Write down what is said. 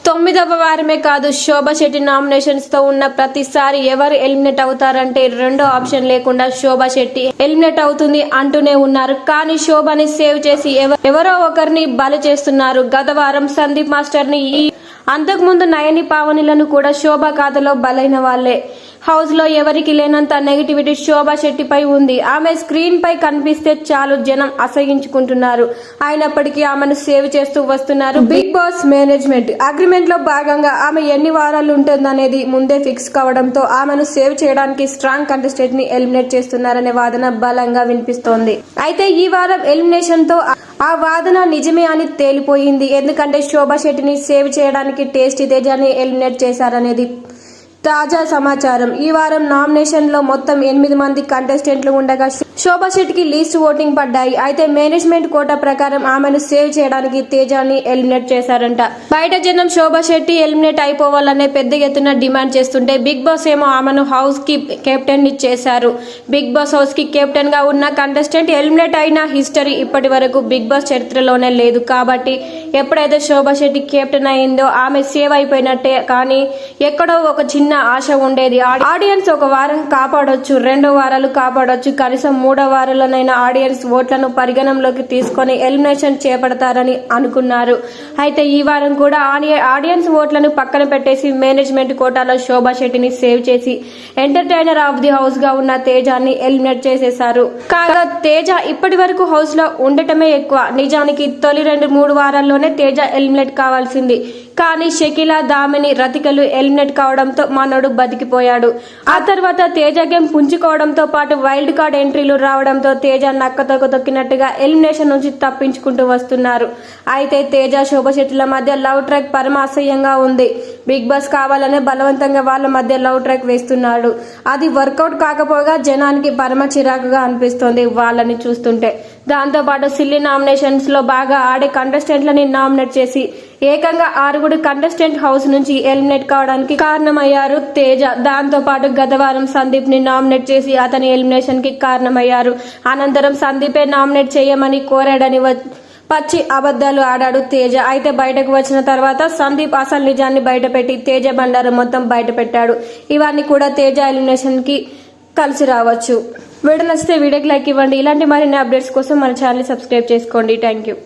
9వ వారమే కాదు, శోభా శెట్టి నామినేషన్స్ తో ఉన్న ప్రతిసారి ఎవరు ఎలిమినేట్ అవుతారంటే రెండో ఆప్షన్ లేకుండా శోభా శెట్టి ఎలిమినేట్ అవుతుంది అంటూనే ఉన్నారు. కానీ శోభని సేవ్ చేసి ఎవరో ఒకరిని బలి చేస్తున్నారు. గత వారం సందీప్ మాస్టర్ ని, అంతకుముందు నయని పావనిలను కూడా శోభా ఖాతాలో బలైన వాళ్లే. హౌస్ లో ఎవరికి లేనంత నెగిటివిటీ శోభా శెట్టిపై ఉంది. ఆమె స్క్రీన్ పై కనిపిస్తే చాలు జనం అసహించుకుంటున్నారు. అయినప్పటికీ ఆమెను సేవ్ చేస్తూ వస్తున్నారు బిగ్ బాస్ మేనేజ్మెంట్. అగ్రిమెంట్ లో భాగంగా ఆమె ఎన్ని వారాలు ఉంటుందనేది ముందే ఫిక్స్ కావడంతో ఆమెను సేవ్ చేయడానికి స్ట్రాంగ్ కంటెస్టెంట్ ని ఎలిమినేట్ చేస్తున్నారనే వాదన బలంగా వినిపిస్తోంది. అయితే ఈ వారం ఎలిమినేషన్ తో ఆ వాదన నిజమే అని తేలిపోయింది. ఎందుకంటే శోభా శెట్టిని సేవ్ చేయడానికి టేస్టీ తేజాని ఎలిమినేట్ చేశారనేది తాజా సమాచారం. ఈ వారం నామినేషన్ లో మొత్తం 8 మంది కంటెస్టెంట్లు ఉండగా శోభా శెట్టికి లీస్ట్ ఓటింగ్ పడ్డాయి. అయితే మేనేజ్మెంట్ కోటా ప్రకారం ఆమెను సేవ్ చేయడానికి తేజాని ఎలిమినేట్ చేశారంట. బయట జనం శోభా శెట్టి ఎలిమినేట్ అయిపోవాలనే పెద్ద ఎత్తున డిమాండ్ చేస్తుంటే బిగ్ బాస్ ఏమో ఆమెను హౌస్ కి కెప్టెన్ చేశారు. బిగ్ బాస్ హౌస్ కి కెప్టెన్ గా ఉన్న కంటెస్టెంట్ ఎలిమినేట్ అయిన హిస్టరీ ఇప్పటి వరకు బిగ్ బాస్ చరిత్రలోనే లేదు. కాబట్టి ఎప్పుడైతే శోభా శెట్టి కెప్టెన్ అయిందో ఆమె సేవ్ అయిపోయినట్టే. కానీ ఎక్కడో ఒక చిన్న ఆశ ఉండేది. ఆడియన్స్ ఒక వారం కాపాడొచ్చు, 2 వారాలు కాపాడొచ్చు, కనీసం 3వ వారంలోనైనా ఆడియన్స్ ఓట్లను పరిగణంలోకి తీసుకొని ఎలిమినేషన్ చేపడతారని అనుకున్నారు. అయితే ఈ వారం కూడా ఆడియన్స్ ఓట్లను పక్కన పెట్టేసి మేనేజ్మెంట్ కోటాలో శోభా శెట్టిని సేవ్ చేసి ఎంటర్టైనర్ ఆఫ్ ది హౌస్ గా ఉన్న తేజాన్ని ఎలిమినేట్ చేసేశారు. కాగా తేజ ఇప్పటి వరకు హౌస్ లో ఉండటమే ఎక్కువ. నిజానికి తొలి 2-3 వారాల్లోనే తేజ ఎలిమినేట్ కావాల్సింది. కానీ షకీలా, దామిని, రతికలు ఎలిమినేట్ కావడంతో మనోడు బతికిపోయాడు. ఆ తర్వాత తేజ గేమ్ పుంజుకోవడంతో పాటు వైల్డ్ కార్డ్ ఎంట్రీలు రావడంతో తేజ నక్కతోక తొక్కినట్టుగా ఎలిమినేషన్ నుంచి తప్పించుకుంటూ వస్తున్నారు. అయితే తేజ, శోభా శెట్టిల మధ్య లవ్ ట్రాక్ పరమ అసహ్యంగా ఉంది. బిగ్ బాస్ కావాలనే బలవంతంగా వాళ్ళ మధ్య లవ్ ట్రాక్ వేస్తున్నాడు. అది వర్కౌట్ కాకపోగా జనానికి పరమ చిరాకుగా అనిపిస్తోంది వాళ్ళని చూస్తుంటే. దాంతో పాటు సిల్లీ నామినేషన్స్ లో బాగా ఆడే కంటెస్టెంట్లని నామినేట్ చేసి ఏకంగా 6 కంటెస్టెంట్ హౌస్ నుంచి ఎలిమినేట్ కావడానికి కారణమయ్యారు తేజ. దాంతో పాటు గత వారం సందీప్ ని నామినేట్ చేసి అతని ఎలిమినేషన్ కి కారణమయ్యారు. అనంతరం సందీపే నామినేట్ చేయమని కోరాడని పచ్చి అబద్ధాలు ఆడాడు తేజ. అయితే బయటకు వచ్చిన తర్వాత సందీప్ అసలు నిజాన్ని బయటపెట్టి తేజ బండారం మొత్తం బయట పెట్టాడు. ఇవన్నీ కూడా తేజ ఎలిమినేషన్ కి కలిసి రావచ్చు. వీడియో నచ్చితే వీడియోకి లైక్ ఇవ్వండి. ఇలాంటి మరిన్ని అప్డేట్స్ కోసం మన ఛానల్ సబ్స్క్రైబ్ చేసుకోండి. Thank you.